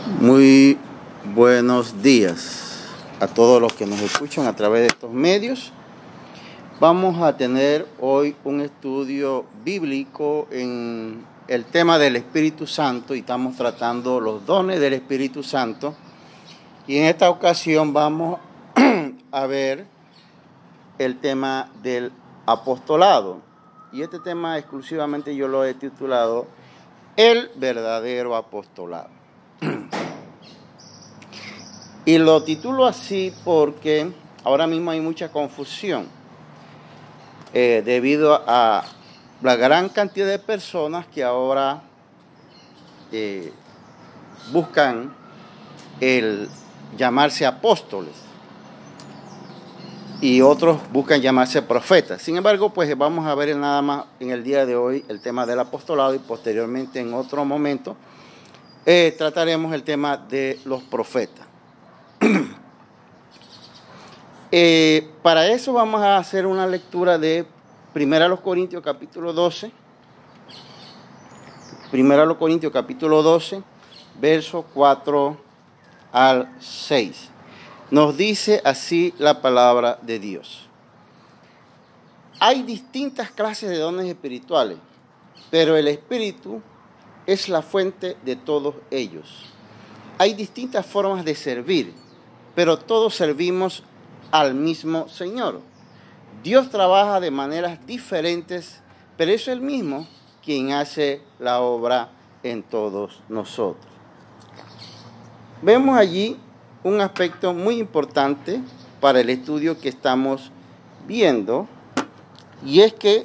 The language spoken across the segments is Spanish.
Muy buenos días a todos los que nos escuchan a través de estos medios. Vamos a tener hoy un estudio bíblico en el tema del Espíritu Santo y estamos tratando los dones del Espíritu Santo. Y en esta ocasión vamos a ver el tema del apostolado. Y este tema exclusivamente yo lo he titulado El verdadero apostolado. Y lo titulo así porque ahora mismo hay mucha confusión debido a la gran cantidad de personas que ahora buscan el llamarse apóstoles y otros buscan llamarse profetas. Sin embargo, pues vamos a ver nada más en el día de hoy el tema del apostolado y posteriormente en otro momento trataremos el tema de los profetas. Para eso vamos a hacer una lectura de 1 Corintios capítulo 12. 1 Corintios capítulo 12, versos 4 al 6. Nos dice así la palabra de Dios. Hay distintas clases de dones espirituales, pero el Espíritu es la fuente de todos ellos. Hay distintas formas de servir, pero todos servimos al mismo Señor. Dios trabaja de maneras diferentes, pero es el mismo quien hace la obra en todos nosotros. Vemos allí un aspecto muy importante para el estudio que estamos viendo, y es que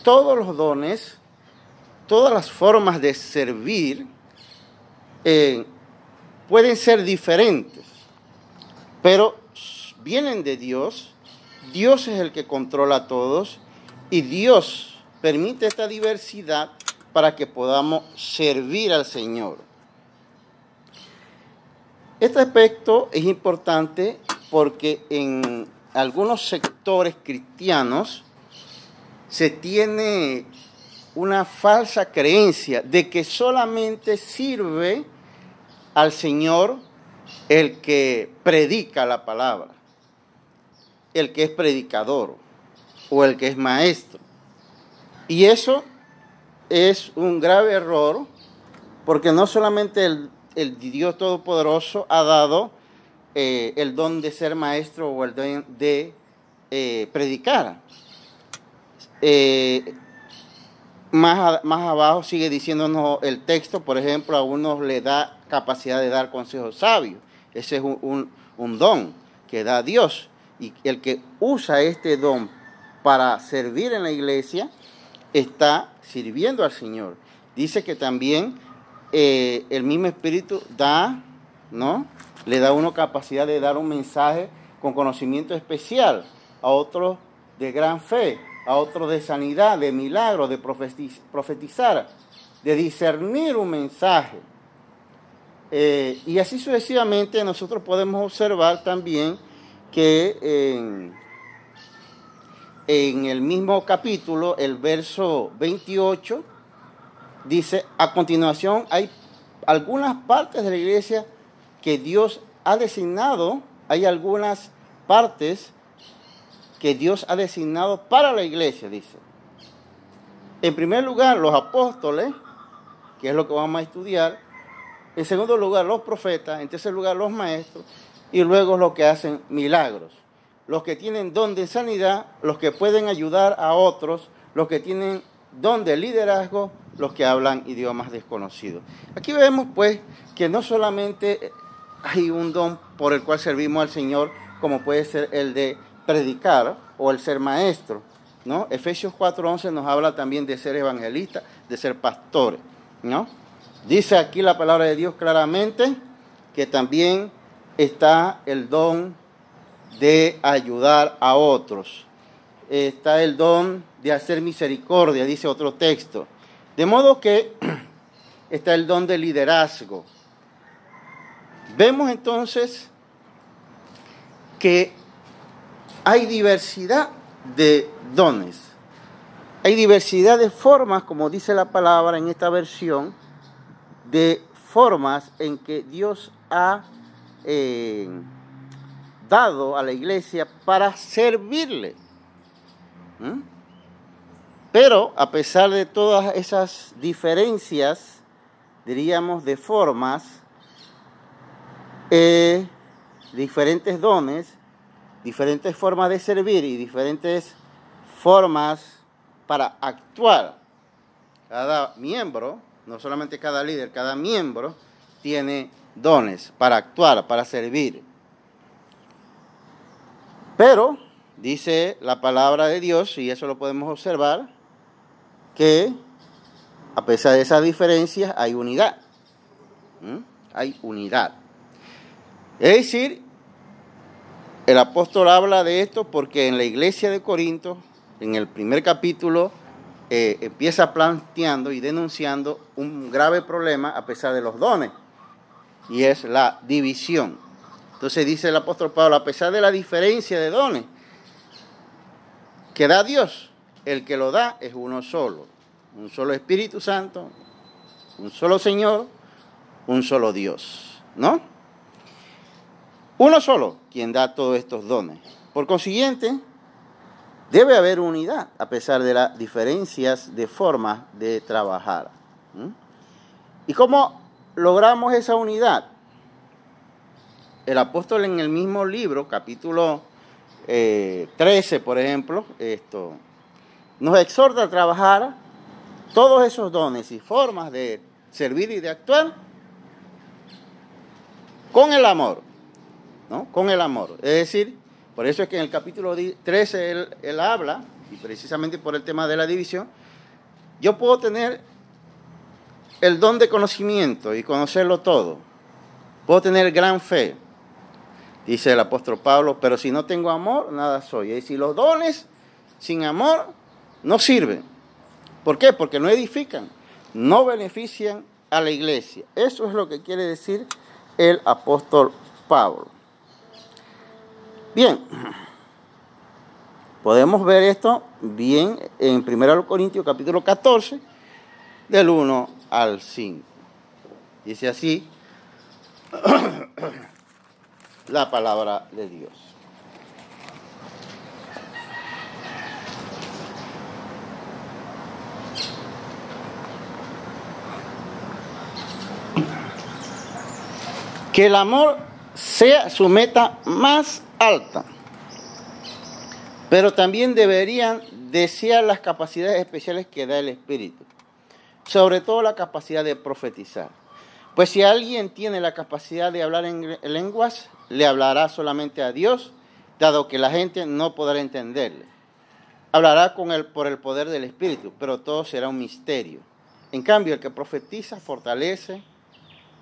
todos los dones, todas las formas de servir pueden ser diferentes, pero vienen de Dios. Dios es el que controla a todos y Dios permite esta diversidad para que podamos servir al Señor. Este aspecto es importante porque en algunos sectores cristianos se tiene una falsa creencia de que solamente sirve al Señor el que predica la palabra, el que es predicador o el que es maestro. Y eso es un grave error, porque no solamente el Dios Todopoderoso ha dado el don de ser maestro o el don de predicar. Más abajo sigue diciéndonos el texto, por ejemplo, a unos le da capacidad de dar consejos sabios. Ese es un don que da Dios. Y el que usa este don para servir en la iglesia está sirviendo al Señor. Dice que también el mismo Espíritu da, ¿no? Le da a uno capacidad de dar un mensaje con conocimiento especial, a otros de gran fe, a otros de sanidad, de milagro, de profetizar, de discernir un mensaje. Y así sucesivamente nosotros podemos observar también que en el mismo capítulo, el verso 28, dice: a continuación hay algunas partes de la iglesia que Dios ha designado, hay algunas partes que Dios ha designado para la iglesia, dice. En primer lugar, los apóstoles, que es lo que vamos a estudiar. En segundo lugar, los profetas. En tercer lugar, los maestros. Y luego los que hacen milagros. Los que tienen don de sanidad, los que pueden ayudar a otros, los que tienen don de liderazgo, los que hablan idiomas desconocidos. Aquí vemos pues que no solamente hay un don por el cual servimos al Señor, como puede ser el de predicar o el ser maestro, ¿no? Efesios 4:11 nos habla también de ser evangelistas, de ser pastores, ¿no? Dice aquí la palabra de Dios claramente que también está el don de ayudar a otros. Está el don de hacer misericordia, dice otro texto. De modo que está el don de liderazgo. Vemos entonces que hay diversidad de dones. Hay diversidad de formas, como dice la palabra en esta versión, de formas en que Dios ha dado a la iglesia para servirle. Pero a pesar de todas esas diferencias, diríamos, de formas, diferentes dones, diferentes formas de servir y diferentes formas para actuar. Cada miembro, no solamente cada líder, cada miembro tiene dones para actuar, para servir. Pero dice la palabra de Dios, y eso lo podemos observar, que a pesar de esas diferencias hay unidad. Hay unidad. Es decir, el apóstol habla de esto porque en la iglesia de Corinto, en el primer capítulo, empieza planteando y denunciando un grave problema a pesar de los dones, y es la división. Entonces dice el apóstol Pablo, a pesar de la diferencia de dones que da Dios, el que lo da es uno solo, un solo Espíritu Santo, un solo Señor, un solo Dios, ¿no? Uno solo quien da todos estos dones. Por consiguiente, debe haber unidad a pesar de las diferencias de formas de trabajar. ¿Y cómo logramos esa unidad? El apóstol en el mismo libro, capítulo 13, por ejemplo, nos exhorta a trabajar todos esos dones y formas de servir y de actuar con el amor, ¿no? Con el amor. Es decir, por eso es que en el capítulo 13 él habla, y precisamente por el tema de la división, yo puedo tener el don de conocimiento y conocerlo todo. Puedo tener gran fe, dice el apóstol Pablo, pero si no tengo amor, nada soy. Es decir, los dones sin amor no sirven. ¿Por qué? Porque no edifican, no benefician a la iglesia. Eso es lo que quiere decir el apóstol Pablo. Bien, podemos ver esto bien en 1 Corintios capítulo 14, del 1 al 5. Dice así la palabra de Dios. Que el amor sea su meta más alta, pero también deberían desear las capacidades especiales que da el Espíritu, sobre todo la capacidad de profetizar. Pues si alguien tiene la capacidad de hablar en lenguas, le hablará solamente a Dios, dado que la gente no podrá entenderle. Hablará por el poder del Espíritu, pero todo será un misterio. En cambio, el que profetiza fortalece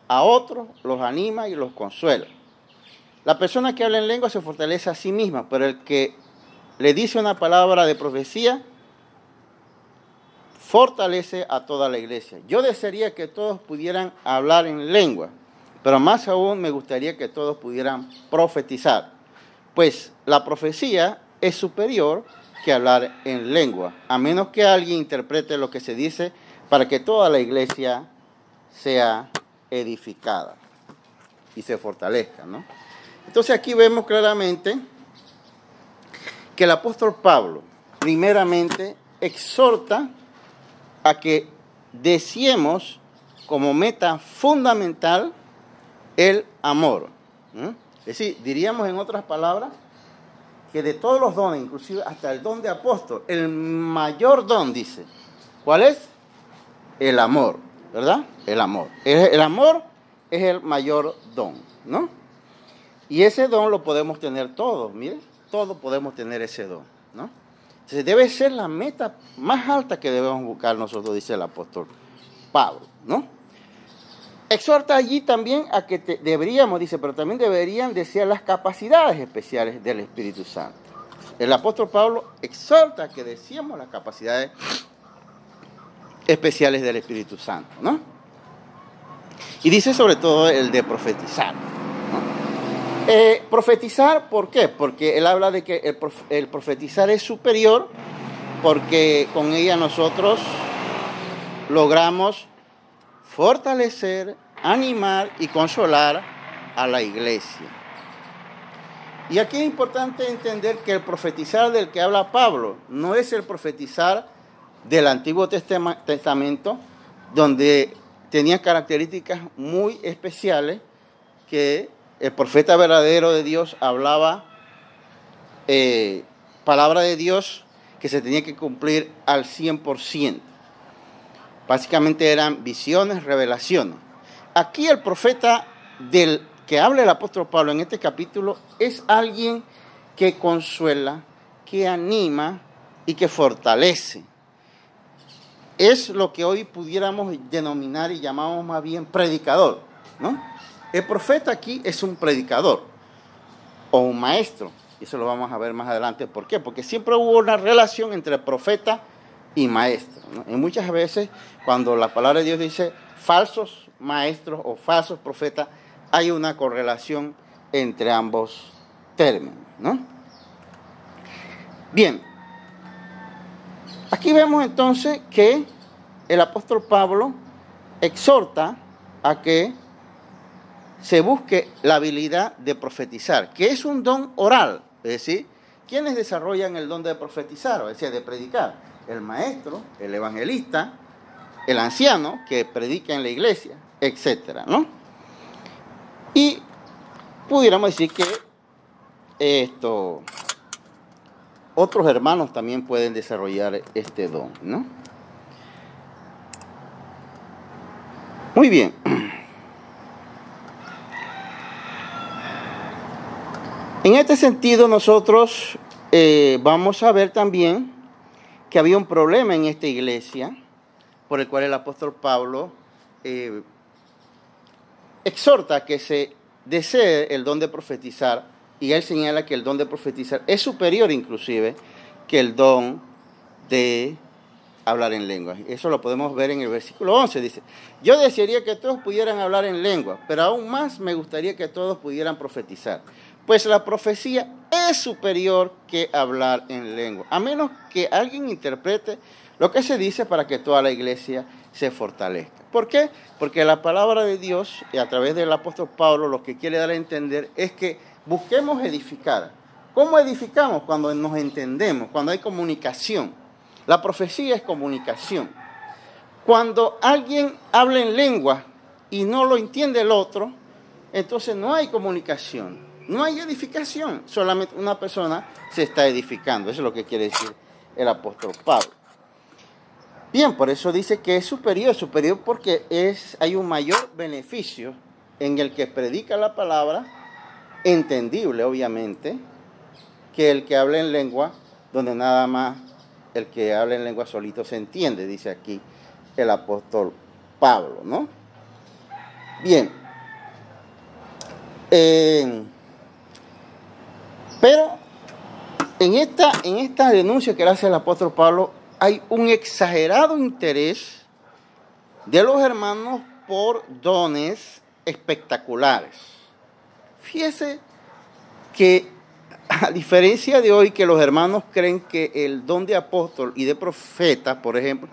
a otros, los anima y los consuela. La persona que habla en lengua se fortalece a sí misma, pero el que le dice una palabra de profecía fortalece a toda la iglesia. Yo desearía que todos pudieran hablar en lengua, pero más aún me gustaría que todos pudieran profetizar, pues la profecía es superior que hablar en lengua, a menos que alguien interprete lo que se dice para que toda la iglesia sea edificada y se fortalezca, ¿no? Entonces aquí vemos claramente que el apóstol Pablo primeramente exhorta a que deseemos como meta fundamental el amor. Es decir, diríamos en otras palabras que de todos los dones, inclusive hasta el don de apóstol, el mayor don, dice, ¿cuál es? El amor, ¿verdad? El amor. El amor es el mayor don, ¿no? Y ese don lo podemos tener todos, miren, todos podemos tener ese don, ¿no? Entonces debe ser la meta más alta que debemos buscar nosotros, dice el apóstol Pablo, ¿no? Exhorta allí también a que deberíamos, dice, pero también deberían desear las capacidades especiales del Espíritu Santo. El apóstol Pablo exhorta a que deseemos las capacidades especiales del Espíritu Santo, ¿no? Y dice sobre todo el de profetizar, ¿no? Profetizar, ¿por qué? Porque él habla de que el profetizar es superior, porque con ella nosotros logramos fortalecer animar y consolar a la iglesia. Y aquí es importante entender que el profetizar del que habla Pablo no es el profetizar del Antiguo Testamento, donde tenía características muy especiales, que el profeta verdadero de Dios hablaba palabra de Dios que se tenía que cumplir al 100%. Básicamente eran visiones, revelaciones. Aquí el profeta del que habla el apóstol Pablo en este capítulo es alguien que consuela, que anima y que fortalece. Es lo que hoy pudiéramos denominar y llamamos más bien predicador, ¿no? El profeta aquí es un predicador o un maestro. Y eso lo vamos a ver más adelante. ¿Por qué? Porque siempre hubo una relación entre profeta y maestro, ¿no? Y muchas veces cuando la palabra de Dios dice falsos maestros o falsos profetas, hay una correlación entre ambos términos, ¿no? Bien, aquí vemos entonces que el apóstol Pablo exhorta a que se busque la habilidad de profetizar, que es un don oral, es decir, ¿quiénes desarrollan el don de profetizar, o sea, de predicar? El maestro, el evangelista, el anciano que predica en la iglesia, etcétera, ¿no? Y pudiéramos decir que otros hermanos también pueden desarrollar este don, ¿no? Muy bien. En este sentido, nosotros vamos a ver también que había un problema en esta iglesia, por el cual el apóstol Pablo exhorta a que se desee el don de profetizar, y él señala que el don de profetizar es superior inclusive que el don de hablar en lengua. Eso lo podemos ver en el versículo 11, dice: yo desearía que todos pudieran hablar en lengua, pero aún más me gustaría que todos pudieran profetizar, pues la profecía es superior que hablar en lengua, a menos que alguien interprete lo que se dice para que toda la iglesia se fortalezca. ¿Por qué? Porque la palabra de Dios, y a través del apóstol Pablo, lo que quiere dar a entender es que busquemos edificar. ¿Cómo edificamos? Cuando nos entendemos, cuando hay comunicación. La profecía es comunicación. Cuando alguien habla en lengua y no lo entiende el otro, entonces no hay comunicación, no hay edificación. Solamente una persona se está edificando. Eso es lo que quiere decir el apóstol Pablo. Bien, por eso dice que es superior porque hay un mayor beneficio en el que predica la palabra, entendible obviamente, que el que habla en lengua, donde nada más el que habla en lengua solito se entiende, dice aquí el apóstol Pablo, ¿no? Bien. Pero en esta denuncia que le hace el apóstol Pablo, hay un exagerado interés de los hermanos por dones espectaculares. Fíjese que, a diferencia de hoy, que los hermanos creen que el don de apóstol y de profeta, por ejemplo,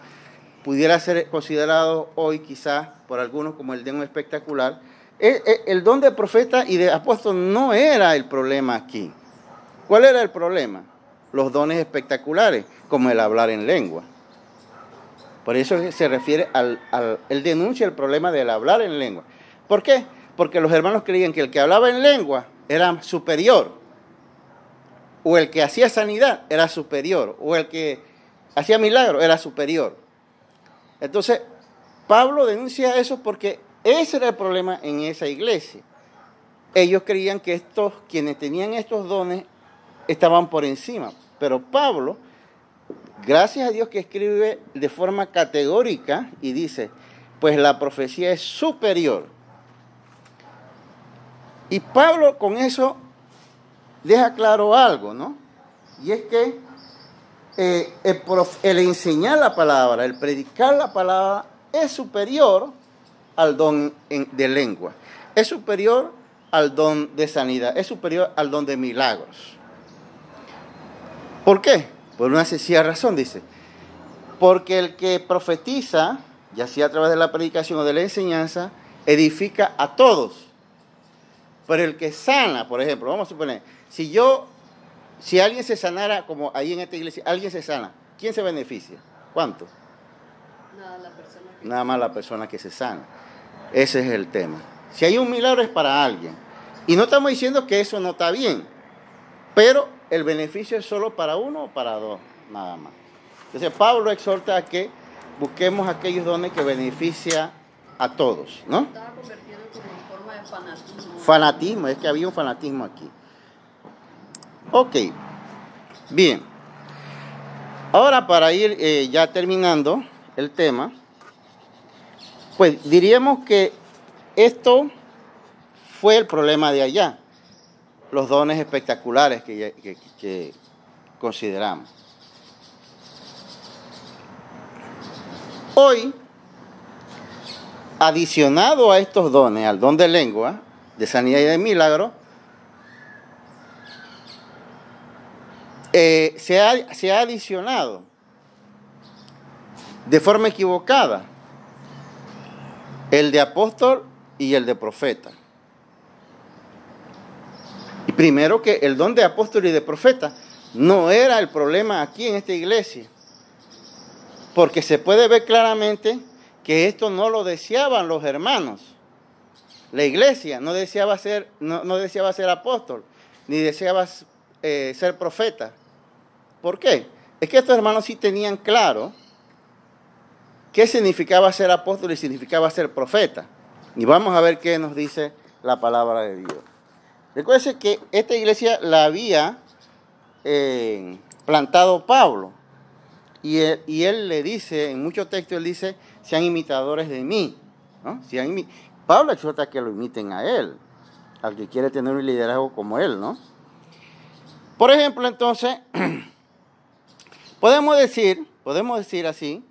pudiera ser considerado hoy quizás por algunos como el don espectacular, el don de profeta y de apóstol no era el problema aquí. ¿Cuál era el problema? Los dones espectaculares, como el hablar en lengua. Por eso se refiere él denuncia el problema del hablar en lengua. ¿Por qué? Porque los hermanos creían que el que hablaba en lengua era superior, o el que hacía sanidad era superior, o el que hacía milagros era superior. Entonces, Pablo denuncia eso porque ese era el problema en esa iglesia. Ellos creían que quienes tenían estos dones estaban por encima. Pero Pablo, gracias a Dios, que escribe de forma categórica y dice, pues la profecía es superior. Y Pablo con eso deja claro algo, ¿no? Y es que el enseñar la palabra, el predicar la palabra es superior al don de lengua, es superior al don de sanidad, es superior al don de milagros. ¿Por qué? Por una sencilla razón, dice. Porque el que profetiza, ya sea a través de la predicación o de la enseñanza, edifica a todos. Pero el que sana, por ejemplo, vamos a suponer, si alguien se sanara, como ahí en esta iglesia, alguien se sana, ¿quién se beneficia? ¿Cuánto? Nada más la persona que se sana. Ese es el tema. Si hay un milagro es para alguien. Y no estamos diciendo que eso no está bien, pero el beneficio es solo para uno o para dos, nada más. Entonces Pablo exhorta a que busquemos aquellos dones que beneficia a todos, ¿no? Estaba convertido como en forma de fanatismo. Fanatismo, es que había un fanatismo aquí. Ok, bien. Ahora para ir ya terminando el tema, pues diríamos que esto fue el problema de allá, los dones espectaculares que consideramos. Hoy, adicionado a estos dones, al don de lengua, de sanidad y de milagro, se ha adicionado de forma equivocada el de apóstol y el de profeta. Y primero que el don de apóstol y de profeta no era el problema aquí en esta iglesia, porque se puede ver claramente que esto no lo deseaban los hermanos. La iglesia no deseaba ser apóstol, ni deseaba ser profeta. ¿Por qué? Es que estos hermanos sí tenían claro qué significaba ser apóstol y significaba ser profeta. Y vamos a ver qué nos dice la palabra de Dios. Recuérdense que esta iglesia la había plantado Pablo. Y él le dice, en muchos textos él dice, sean imitadores de mí, ¿no? Pablo exhorta a que lo imiten a él, al que quiere tener un liderazgo como él, ¿no? Por ejemplo, entonces, podemos decir así,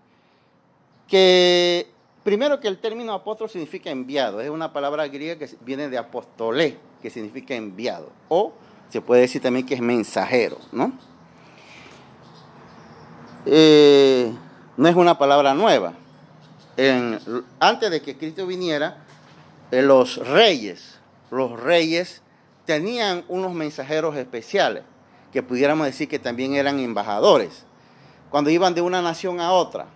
que primero que el término apóstol significa enviado, es una palabra griega que viene de apostolé, que significa enviado, o se puede decir también que es mensajero, ¿no? No es una palabra nueva. Antes de que Cristo viniera, los reyes tenían unos mensajeros especiales, que pudiéramos decir que también eran embajadores. Cuando iban de una nación a otra,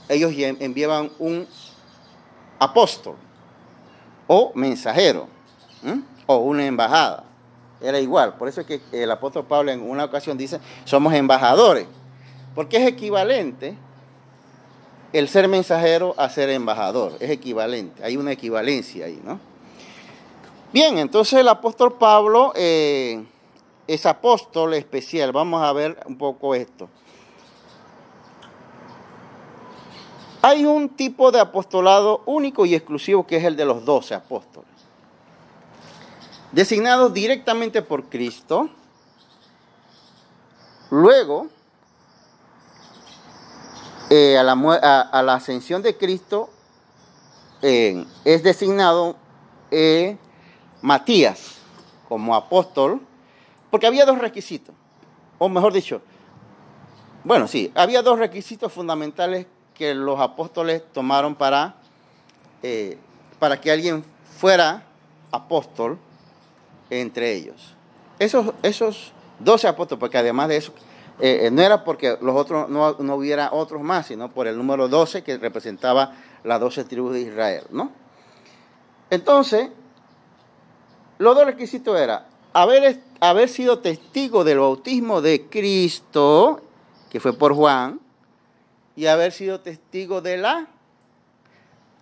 ellos enviaban un apóstol o mensajero, o una embajada. Era igual. Por eso es que el apóstol Pablo en una ocasión dice, somos embajadores. Porque es equivalente el ser mensajero a ser embajador. Es equivalente. Hay una equivalencia ahí, ¿no? Bien, entonces el apóstol Pablo es apóstol especial. Vamos a ver un poco esto. Hay un tipo de apostolado único y exclusivo que es el de los 12 apóstoles. Designados directamente por Cristo. Luego, a la ascensión de Cristo, es designado Matías como apóstol, porque había dos requisitos, o mejor dicho, había dos requisitos fundamentales que los apóstoles tomaron para que alguien fuera apóstol entre ellos. Esos 12 apóstoles, porque además de eso, no era porque los otros no hubiera otros más, sino por el número 12 que representaba las 12 tribus de Israel, ¿no? Entonces, los dos requisitos eran haber sido testigo del bautismo de Cristo, que fue por Juan, y haber sido testigo de la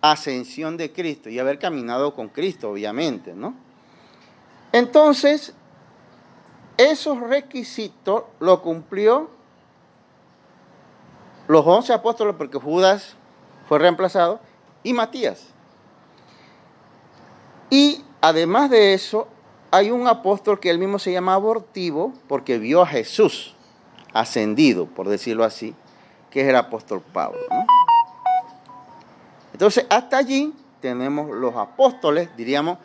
ascensión de Cristo, y haber caminado con Cristo, obviamente, ¿no? Entonces, esos requisitos lo cumplió los 11 apóstoles, porque Judas fue reemplazado, y Matías. Y además de eso, hay un apóstol que él mismo se llama abortivo, porque vio a Jesús ascendido, por decirlo así, que es el apóstol Pablo, ¿no? Entonces, hasta allí tenemos los apóstoles, diríamos,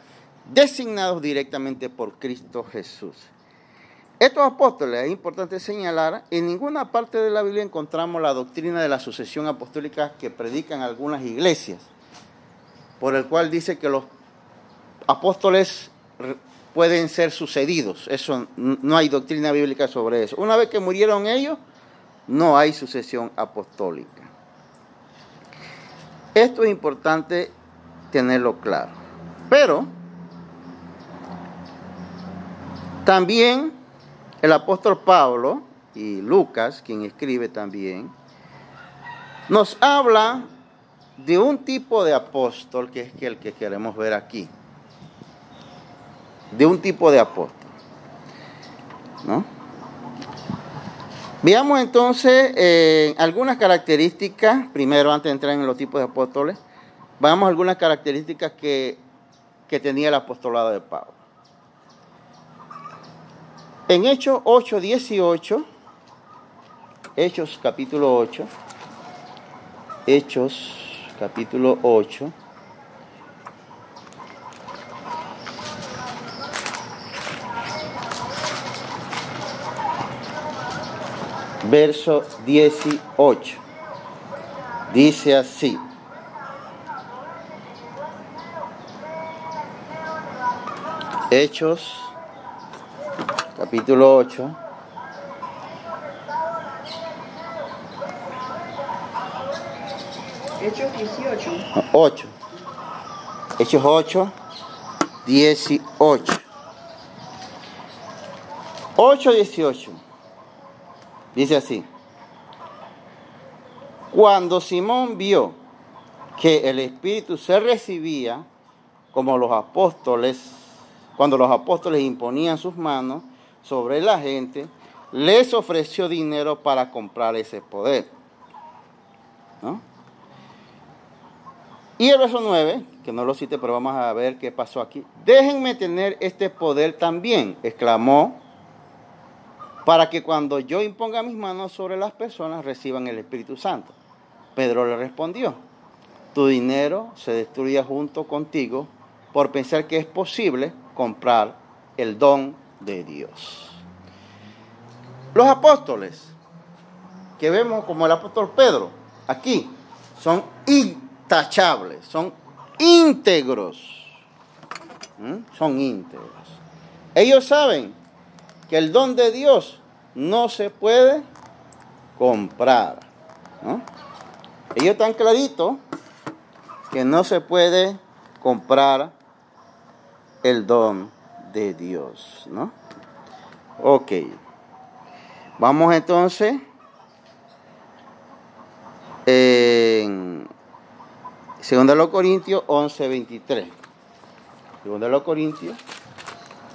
designados directamente por Cristo Jesús. Estos apóstoles, es importante señalar, en ninguna parte de la Biblia encontramos la doctrina de la sucesión apostólica que predican algunas iglesias. por el cual dice que los apóstoles pueden ser sucedidos. Eso no hay doctrina bíblica sobre eso. Una vez que murieron ellos, no hay sucesión apostólica. Esto es importante tenerlo claro. Pero también el apóstol Pablo y Lucas, quien escribe también, nos habla de un tipo de apóstol que es el que queremos ver aquí. De un tipo de apóstol, ¿no? Veamos entonces algunas características, primero antes de entrar en los tipos de apóstoles, veamos algunas características que tenía el apostolado de Pablo. En Hechos 8:18, Hechos capítulo 8, Hechos capítulo 8, verso 18, dice así: Hechos capítulo 8, Hechos 18. 8. Hechos 8, 18. 8, 18. Dice así: cuando Simón vio que el Espíritu se recibía como los apóstoles, cuando los apóstoles imponían sus manos sobre la gente, les ofreció dinero para comprar ese poder, ¿no? Y el verso 9, que no lo cite, pero vamos a ver qué pasó aquí. Déjenme tener este poder también, exclamó, para que cuando yo imponga mis manos sobre las personas reciban el Espíritu Santo. Pedro le respondió: tu dinero se destruye junto contigo por pensar que es posible comprar el don de Dios. Los apóstoles que vemos como el apóstol Pedro aquí son intachables, son íntegros. Son íntegros. Ellos saben que el don de Dios no se puede comprar, ¿no? Ellos están claritos que no se puede comprar el don de Dios, ¿no? Ok. Vamos entonces en 2 Corintios 11:23. 2 Corintios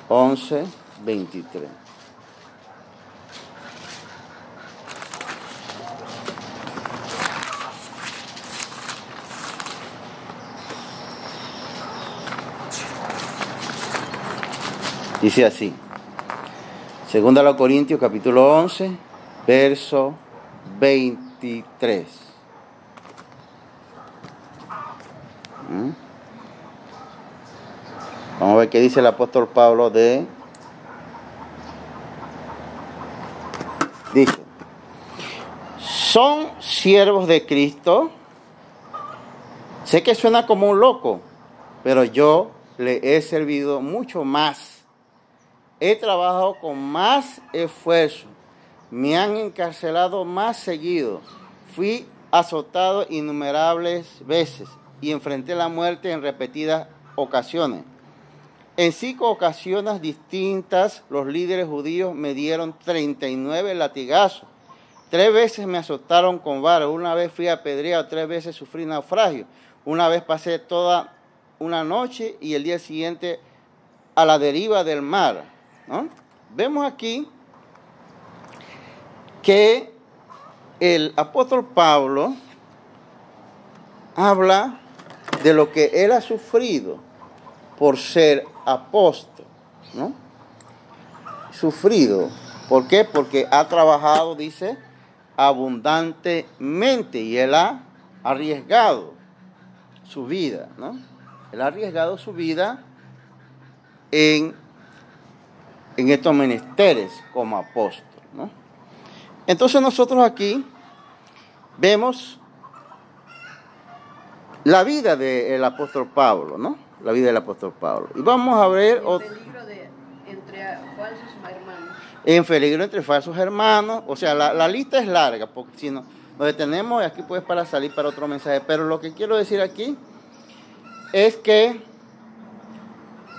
11:23. Dice así: 2 Corintios capítulo 11, verso 23. Vamos a ver qué dice el apóstol Pablo dice: son siervos de Cristo. Sé que suena como un loco, pero yo le he servido mucho más. He trabajado con más esfuerzo. Me han encarcelado más seguido. Fui azotado innumerables veces y enfrenté la muerte en repetidas ocasiones. En 5 ocasiones distintas, los líderes judíos me dieron 39 latigazos. 3 veces me azotaron con vara. Una vez fui apedreado. 3 veces sufrí naufragio. Una vez pasé toda una noche y el día siguiente a la deriva del mar, ¿no? Vemos aquí que el apóstol Pablo habla de lo que él ha sufrido por ser apóstol, ¿no? Sufrido. ¿Por qué? Porque ha trabajado, dice, abundantemente, y él ha arriesgado su vida, ¿no? Él ha arriesgado su vida en estos menesteres como apóstol, ¿no? Entonces nosotros aquí vemos la vida del apóstol Pablo, ¿no? La vida del apóstol Pablo. Y vamos a ver... En peligro entre falsos hermanos. En peligro entre falsos hermanos. O sea, la lista es larga, porque si no, nos detenemos aquí pues para salir para otro mensaje. Pero lo que quiero decir aquí es que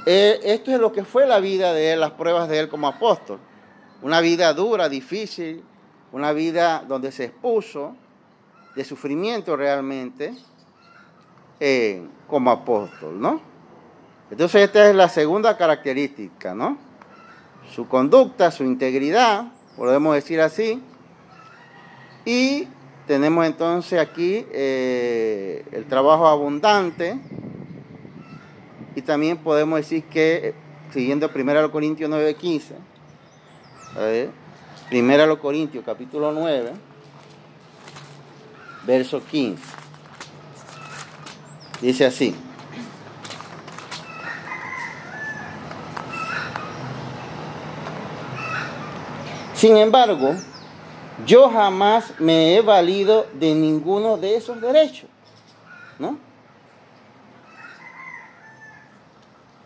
esto es lo que fue la vida de él, las pruebas de él como apóstol. Una vida dura, difícil, una vida donde se expuso de sufrimiento realmente como apóstol, ¿no? Entonces esta es la segunda característica, ¿no? Su conducta, su integridad, podemos decir así. Y tenemos entonces aquí el trabajo abundante. Y también podemos decir que, siguiendo 1 Corintios 9:15, 1 Corintios capítulo 9, verso 15, dice así: sin embargo, yo jamás me he valido de ninguno de esos derechos, ¿no?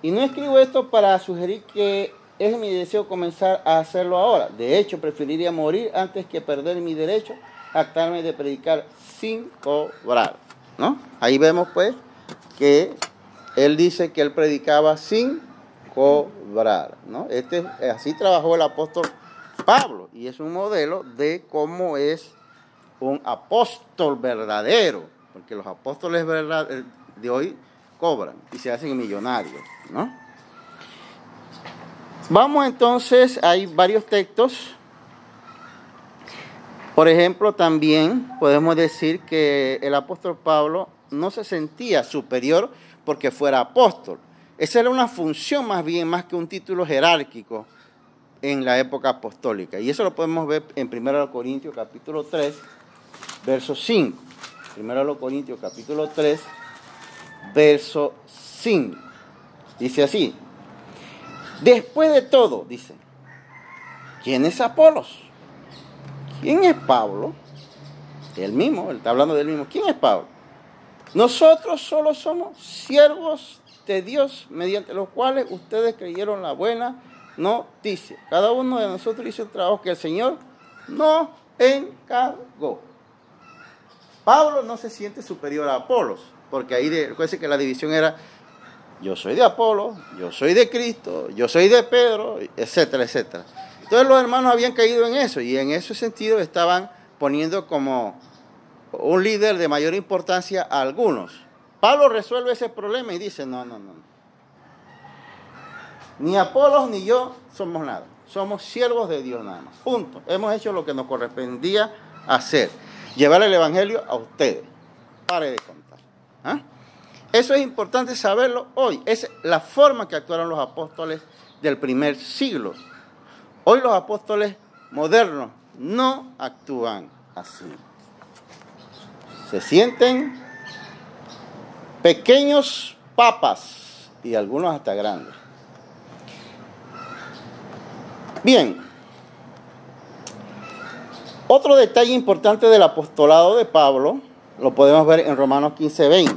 Y no escribo esto para sugerir que es mi deseo comenzar a hacerlo ahora. De hecho, preferiría morir antes que perder mi derecho a actarme de predicar sin cobrar, ¿no? Ahí vemos pues que él dice que él predicaba sin cobrar, ¿no? Así trabajó el apóstol Pablo, y es un modelo de cómo es un apóstol verdadero, porque los apóstoles de hoy cobran y se hacen millonarios, ¿no? Vamos entonces, hay varios textos. Por ejemplo, también podemos decir que el apóstol Pablo no se sentía superior porque fuera apóstol. Esa era una función más bien, más que un título jerárquico en la época apostólica. Y eso lo podemos ver en 1 Corintios capítulo 3, verso 5. 1 Corintios capítulo 3, verso 5. Dice así: después de todo, dice, ¿quién es Apolos? ¿Quién es Pablo? Él mismo, él está hablando del mismo. ¿Quién es Pablo? Nosotros solo somos siervos de Dios, mediante los cuales ustedes creyeron la buena noticia. Cada uno de nosotros hizo el trabajo que el Señor nos encargó. Pablo no se siente superior a Apolos, porque ahí recuerden que la división era: yo soy de Apolo, yo soy de Cristo, yo soy de Pedro, etcétera, etcétera. Entonces los hermanos habían caído en eso, y en ese sentido estaban poniendo como un líder de mayor importancia a algunos. Pablo resuelve ese problema y dice: no. Ni Apolos ni yo somos nada. Somos siervos de Dios nada más. Punto. Hemos hecho lo que nos correspondía hacer. Llevar el evangelio a ustedes. Pare de contar. ¿Ah? Eso es importante saberlo hoy. Es la forma que actuaron los apóstoles del primer siglo. Hoy los apóstoles modernos no actúan así. Se sienten pequeños papas y algunos hasta grandes. Bien, otro detalle importante del apostolado de Pablo lo podemos ver en Romanos 15:20.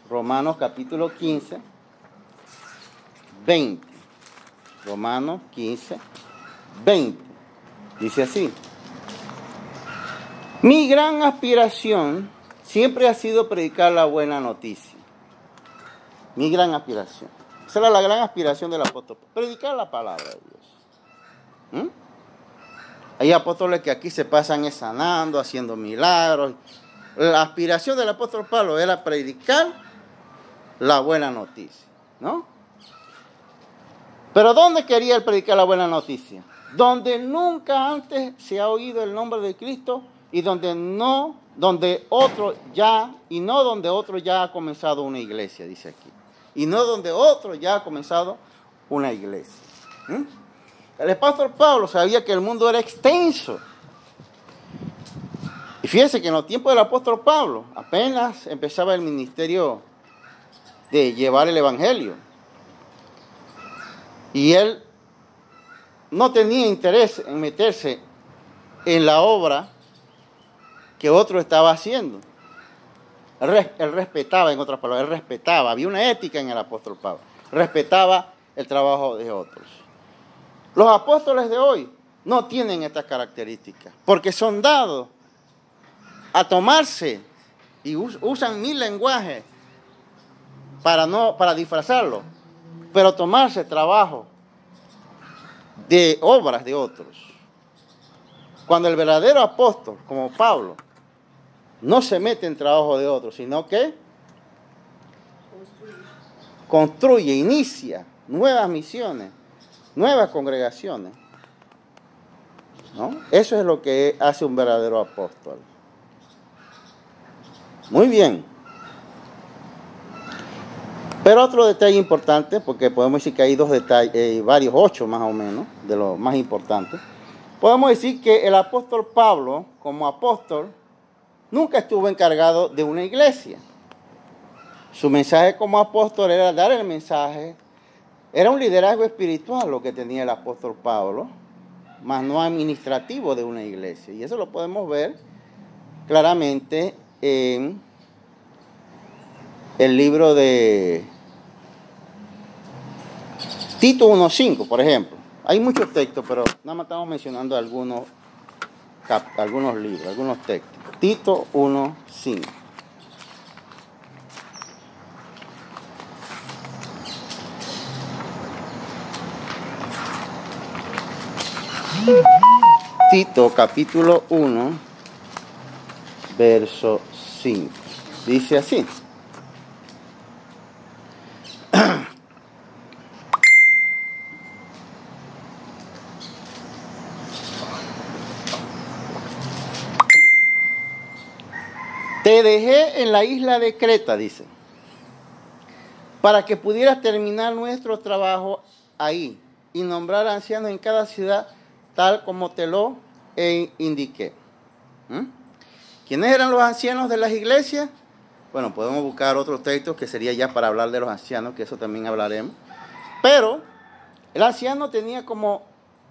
Romanos capítulo 15, 20. Romanos 15, 20. Dice así: mi gran aspiración siempre ha sido predicar la buena noticia. Mi gran aspiración. Esa era la gran aspiración del apóstol. Predicar la palabra de Dios. Hay apóstoles que aquí se pasan sanando, haciendo milagros. La aspiración del apóstol Pablo era predicar la buena noticia, ¿no? Pero ¿dónde quería él predicar la buena noticia? Donde nunca antes se ha oído el nombre de Cristo y donde otro ya ha comenzado una iglesia, dice aquí. Y no donde otro ya ha comenzado una iglesia. El apóstol Pablo sabía que el mundo era extenso. Y fíjense que en los tiempos del apóstol Pablo apenas empezaba el ministerio de llevar el evangelio. Y él no tenía interés en meterse en la obra que otro estaba haciendo. Él respetaba, en otras palabras, él respetaba. Había una ética en el apóstol Pablo. Respetaba el trabajo de otros. Los apóstoles de hoy no tienen estas características porque son dados a tomarse y usan mil lenguajes para disfrazarlo, pero tomarse trabajo de obras de otros. Cuando el verdadero apóstol, como Pablo, no se mete en trabajo de otros, sino que construye, inicia nuevas misiones, nuevas congregaciones, ¿no? Eso es lo que hace un verdadero apóstol. Muy bien. Pero otro detalle importante, porque podemos decir que hay dos detalles, varios, 8 más o menos, de los más importantes. Podemos decir que el apóstol Pablo, como apóstol, nunca estuvo encargado de una iglesia. Su mensaje como apóstol era dar el mensaje. Era un liderazgo espiritual lo que tenía el apóstol Pablo, mas no administrativo de una iglesia. Y eso lo podemos ver claramente en el libro de Tito 1.5, por ejemplo. Hay muchos textos, pero nada más estamos mencionando algunos libros, algunos textos. Tito 1.5. Tito capítulo 1, verso 5. Dice así. Te dejé en la isla de Creta, dice, para que pudieras terminar nuestro trabajo ahí y nombrar ancianos en cada ciudad, tal como te lo indiqué. ¿Quiénes eran los ancianos de las iglesias? Bueno, podemos buscar otros textos que sería ya para hablar de los ancianos, que eso también hablaremos. Pero el anciano tenía como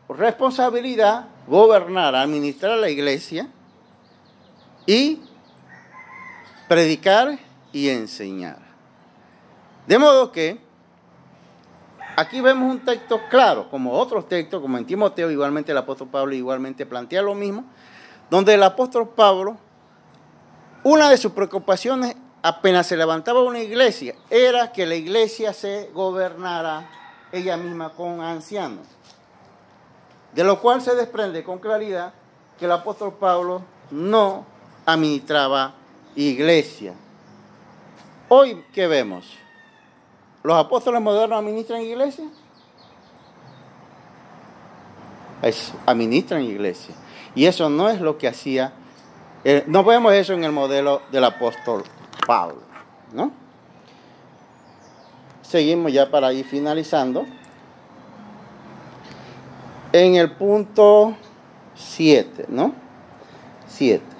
responsabilidad gobernar, administrar la iglesia y predicar y enseñar. De modo que aquí vemos un texto claro, como otros textos, como en Timoteo, igualmente el apóstol Pablo igualmente plantea lo mismo, donde el apóstol Pablo, una de sus preocupaciones apenas se levantaba una iglesia, era que la iglesia se gobernara ella misma con ancianos. De lo cual se desprende con claridad que el apóstol Pablo no administraba iglesia. Hoy, ¿qué vemos? ¿Los apóstoles modernos administran iglesia? Administran iglesia. Y eso no es lo que hacía. No vemos eso en el modelo del apóstol Pablo, ¿no? Seguimos ya para ir finalizando. En el punto 7, ¿no? 7.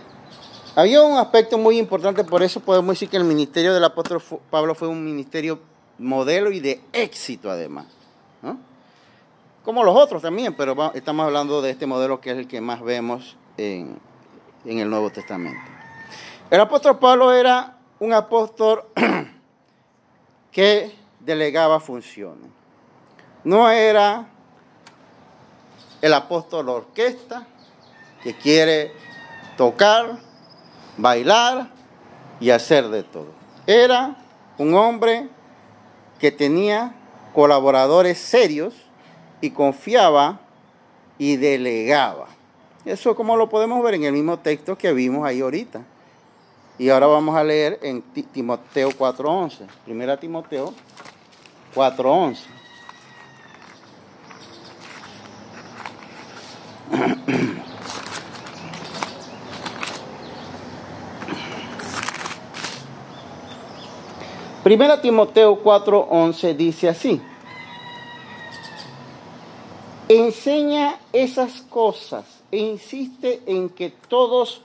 Había un aspecto muy importante, por eso podemos decir que el ministerio del apóstol Pablo fue un ministerio modelo y de éxito además, ¿no? Como los otros también, pero estamos hablando de este modelo que es el que más vemos en el Nuevo Testamento. El apóstol Pablo era un apóstol que delegaba funciones. No era el apóstol orquesta que quiere tocar, bailar y hacer de todo. Era un hombre que tenía colaboradores serios y confiaba y delegaba. Eso como lo podemos ver en el mismo texto que vimos ahí ahorita. Y ahora vamos a leer en Timoteo 4:11. Primera Timoteo 4:11. Primera Timoteo 4:11 dice así: enseña esas cosas e insiste en que todos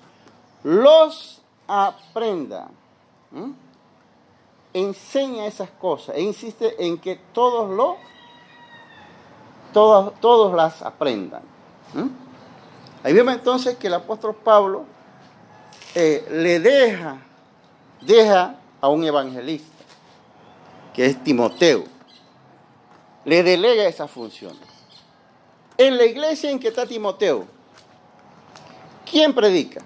los aprendan. Enseña esas cosas e insiste en que todos las aprendan. Ahí vemos entonces que el apóstol Pablo le deja deja a un evangelista, que es Timoteo. Le delega esas funciones. En la iglesia en que está Timoteo, ¿quién predica?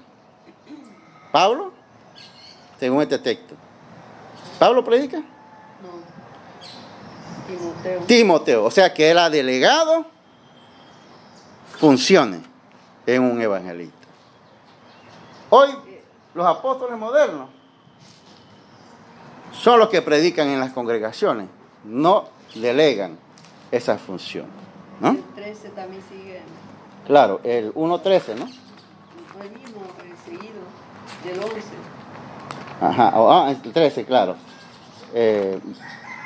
¿Pablo? Según este texto. ¿Pablo predica? No. Timoteo. Timoteo. O sea que él ha delegado funciones en un evangelista. Hoy los apóstoles modernos son los que predican en las congregaciones, no delegan esas funciones, ¿no? El 13 también sigue. Claro, el 1.13, ¿no? El mismo, seguido, del 11. Ajá, el 13, claro.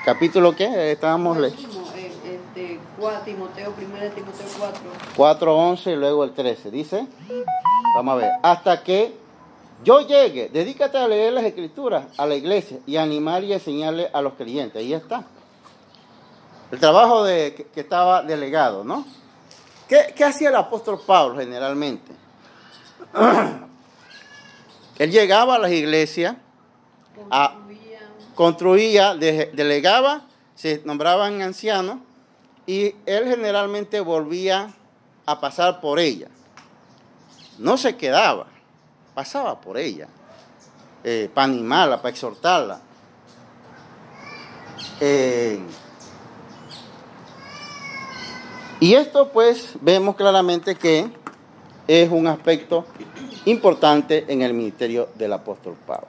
¿Capítulo qué? Estábamos El mismo, Timoteo, 1 Timoteo 4. 4.11 y luego el 13. Dice, vamos a ver, hasta que yo llegue, dedícate a leer las escrituras a la iglesia y animar y enseñarle a los creyentes. Ahí está. El trabajo que estaba delegado, ¿no? ¿Qué hacía el apóstol Pablo generalmente? Él llegaba a las iglesias, construía, delegaba, se nombraban ancianos y él generalmente volvía a pasar por ella. No se quedaba, pasaba por ella, para animarla, para exhortarla. Y esto pues vemos claramente que es un aspecto importante en el ministerio del apóstol Pablo.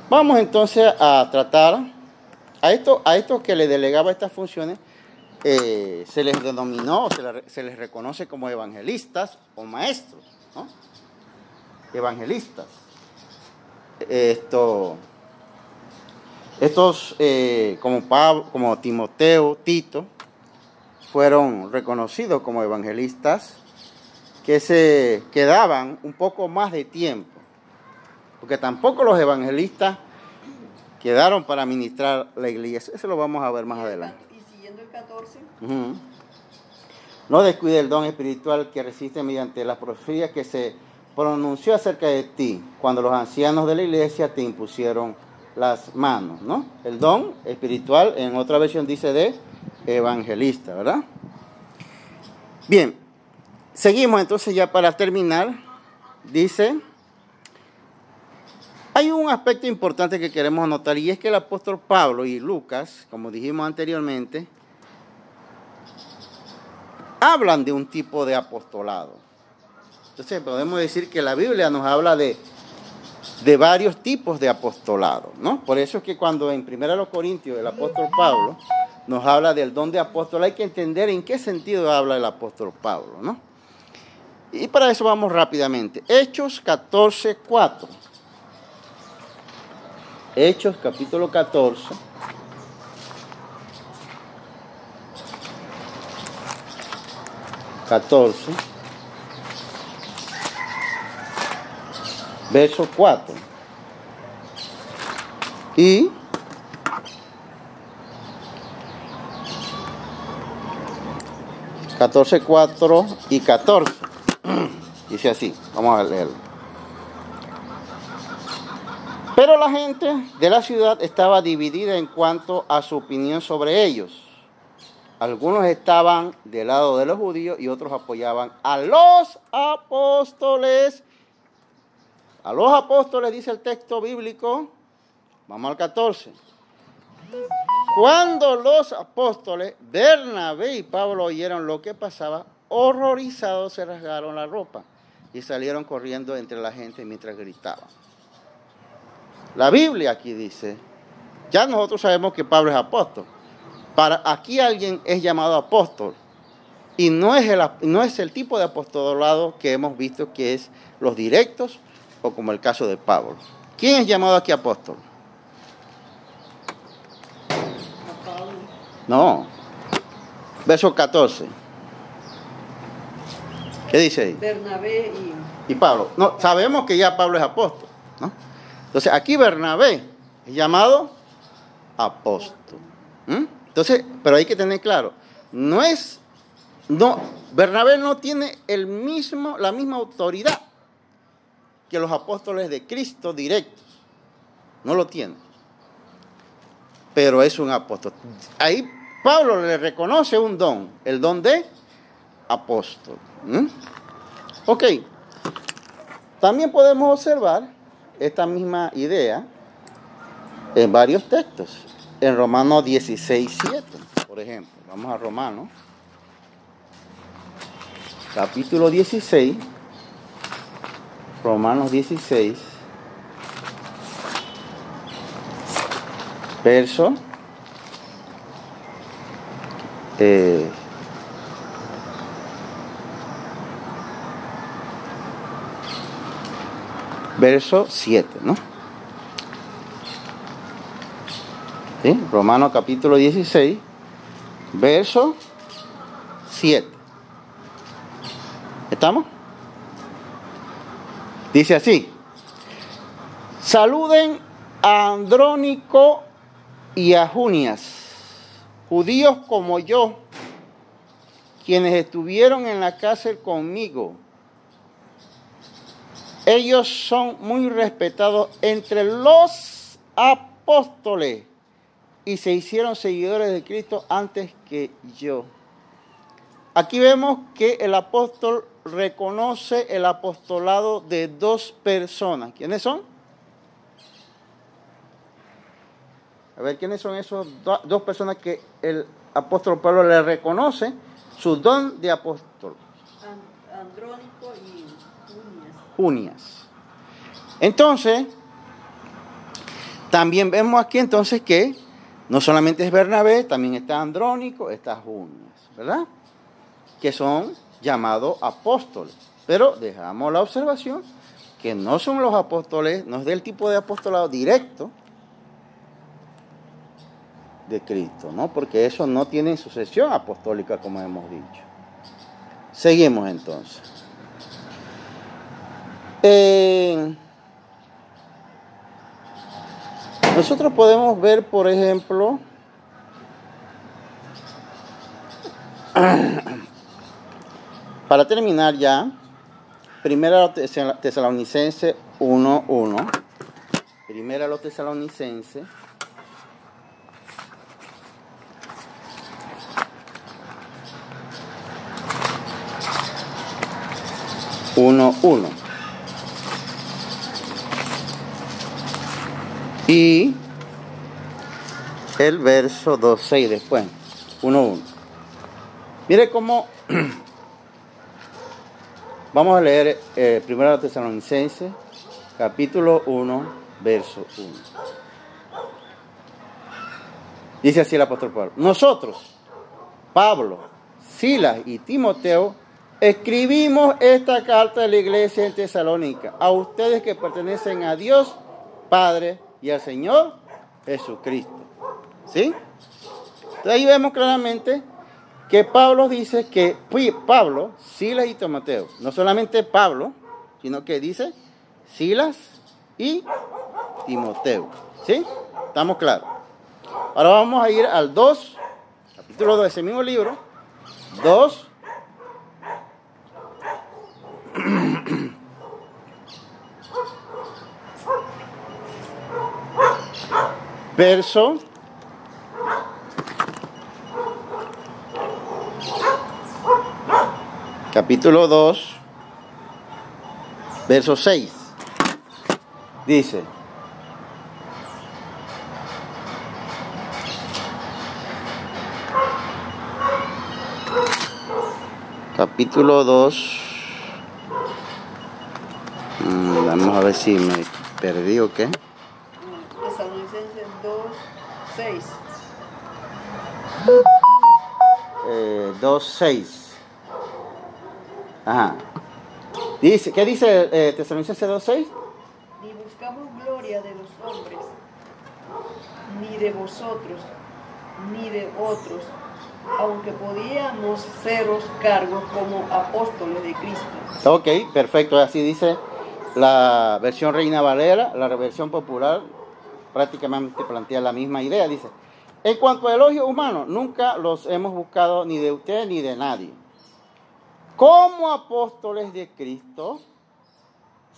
Vamos entonces a tratar a estos que le delegaba estas funciones, se les denominó, se les reconoce como evangelistas o maestros, ¿no? Evangelistas. Estos, como Pablo, como Timoteo, Tito, fueron reconocidos como evangelistas que se quedaban un poco más de tiempo, porque tampoco los evangelistas quedaron para ministrar la iglesia. Eso lo vamos a ver más adelante. Y siguiendo el 14. No descuide el don espiritual que resiste mediante las profecías que se pronunció acerca de ti, cuando los ancianos de la iglesia te impusieron las manos, ¿no? El don espiritual, en otra versión dice de evangelista, ¿verdad? Bien, seguimos entonces ya para terminar. Dice, hay un aspecto importante que queremos notar, y es que el apóstol Pablo y Lucas, como dijimos anteriormente, hablan de un tipo de apostolado. Entonces podemos decir que la Biblia nos habla de varios tipos de apostolado, ¿no? Por eso es que cuando en 1 Corintios el apóstol Pablo nos habla del don de apóstol, hay que entender en qué sentido habla el apóstol Pablo, ¿no? Y para eso vamos rápidamente. Hechos 14:4. Hechos capítulo 14. Verso 4. Y 14:4 y 14. Dice así, vamos a leerlo. Pero la gente de la ciudad estaba dividida en cuanto a su opinión sobre ellos. Algunos estaban del lado de los judíos y otros apoyaban a los apóstoles. A los apóstoles, dice el texto bíblico. Vamos al 14. Cuando los apóstoles Bernabé y Pablo oyeron lo que pasaba, horrorizados se rasgaron la ropa y salieron corriendo entre la gente mientras gritaban. La Biblia aquí dice, ya nosotros sabemos que Pablo es apóstol. Aquí alguien es llamado apóstol y no es el tipo de apostolado que hemos visto, que es los directos o como el caso de Pablo. ¿Quién es llamado aquí apóstol? No. Verso 14. ¿Qué dice ahí? Bernabé y Pablo. No, sabemos que ya Pablo es apóstol, ¿no? Entonces aquí Bernabé es llamado apóstol. Entonces, pero hay que tener claro, Bernabé no tiene la misma autoridad que los apóstoles de Cristo directos. No lo tiene. Pero es un apóstol. Ahí Pablo le reconoce un don, el don de apóstol. Ok. También podemos observar esta misma idea en varios textos. En Romanos 16:7, por ejemplo. Vamos a Romanos, capítulo 16. Romanos 16, verso verso 7, ¿no? ¿Sí? Romanos capítulo 16, verso 7. ¿Estamos? Dice así: saluden a Andrónico y a Junias, judíos como yo, quienes estuvieron en la cárcel conmigo. Ellos son muy respetados entre los apóstoles y se hicieron seguidores de Cristo antes que yo. Aquí vemos que el apóstol reconoce el apostolado de dos personas. ¿Quiénes son? A ver, ¿quiénes son esos dos personas que el apóstol Pablo le reconoce su don de apóstol? Andrónico y Junias. Entonces, también vemos aquí entonces que no solamente es Bernabé, también está Andrónico, está Junias, ¿verdad? Que son llamados apóstoles. Pero dejamos la observación que no son los apóstoles, no es del tipo de apostolado directo de Cristo, ¿no? Porque eso no tiene sucesión apostólica, como hemos dicho. Seguimos entonces. Nosotros podemos ver, por ejemplo, para terminar ya, Primera Tesalonicenses 1:1. Primera los Tesalonicenses 1:1. Y el verso 2:6 después, 1:1. Mire cómo vamos a leer Primera Tesalonicenses, capítulo 1, verso 1. Dice así el apóstol Pablo: nosotros, Pablo, Silas y Timoteo, escribimos esta carta de la iglesia en Tesalónica, a ustedes que pertenecen a Dios Padre y al Señor Jesucristo. ¿Sí? Entonces ahí vemos claramente que Pablo dice que Pablo, Silas y Timoteo, no solamente Pablo, sino que dice Silas y Timoteo. ¿Sí? ¿Estamos claros? Ahora vamos a ir al 2, capítulo 2 de ese mismo libro, 2, verso capítulo 2, verso 6. Dice: capítulo 2, vamos a ver si me perdí o qué. Tesalonicenses 2:6. 2:6. Ajá. Dice, ¿qué dice Tesalonicenses 2:6? Ni buscamos gloria de los hombres, ni de vosotros, ni de otros, aunque podíamos seros cargos como apóstoles de Cristo. Ok, perfecto. Así dice la versión Reina Valera. La versión popular prácticamente plantea la misma idea. Dice: en cuanto a elogios humanos, nunca los hemos buscado ni de usted ni de nadie. Como apóstoles de Cristo,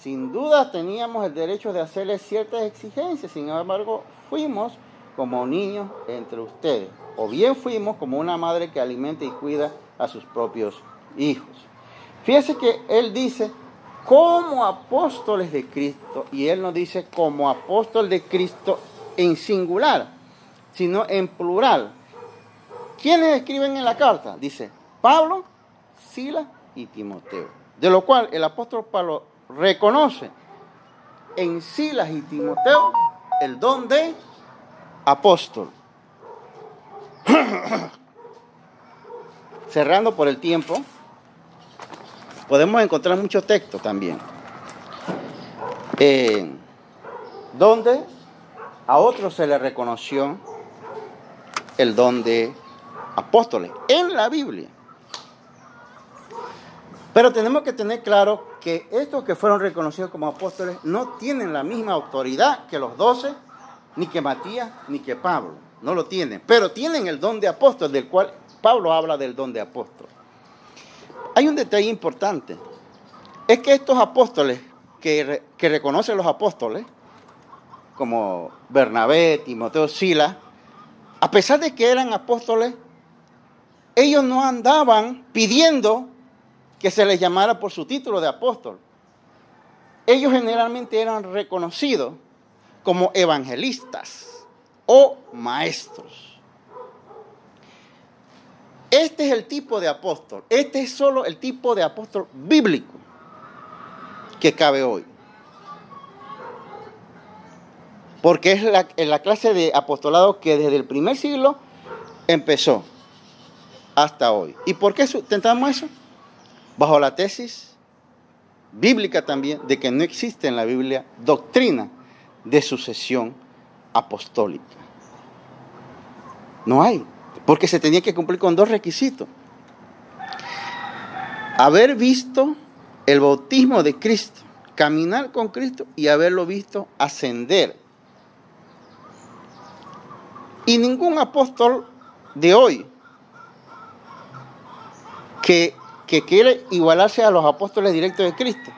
sin duda teníamos el derecho de hacerle ciertas exigencias, sin embargo, fuimos como niños entre ustedes, o bien fuimos como una madre que alimenta y cuida a sus propios hijos. Fíjese que él dice, como apóstoles de Cristo, y él no dice como apóstol de Cristo en singular, sino en plural. ¿Quiénes escriben en la carta? Dice Pablo, Silas y Timoteo. De lo cual el apóstol Pablo reconoce en Silas y Timoteo el don de apóstol. Cerrando por el tiempo, podemos encontrar muchos textos también, donde a otros se les reconoció el don de apóstoles en la Biblia. Pero tenemos que tener claro que estos que fueron reconocidos como apóstoles no tienen la misma autoridad que los 12, ni que Matías, ni que Pablo. No lo tienen, pero tienen el don de apóstol, del cual Pablo habla del don de apóstol. Hay un detalle importante, es que estos apóstoles que reconocen los apóstoles, como Bernabé, Timoteo, Silas, a pesar de que eran apóstoles, ellos no andaban pidiendo que se les llamara por su título de apóstol. Ellos generalmente eran reconocidos como evangelistas o maestros. Este es el tipo de apóstol, este es solo el tipo de apóstol bíblico que cabe hoy. Porque es la clase de apostolado que desde el primer siglo empezó hasta hoy. ¿Y por qué sustentamos eso? Bajo la tesis bíblica también de que no existe en la Biblia doctrina de sucesión apostólica. No hay, porque se tenía que cumplir con dos requisitos. Haber visto el bautismo de Cristo, caminar con Cristo y haberlo visto ascender. Y ningún apóstol de hoy que quiere igualarse a los apóstoles directos de Cristo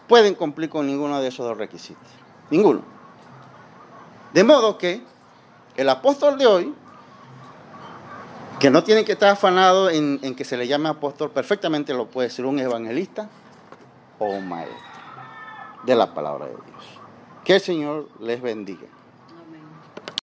pueden cumplir con ninguno de esos dos requisitos. Ninguno. De modo que el apóstol de hoy, que no tiene que estar afanado en que se le llame apóstol, perfectamente lo puede ser un evangelista o un maestro de la palabra de Dios. Que el Señor les bendiga.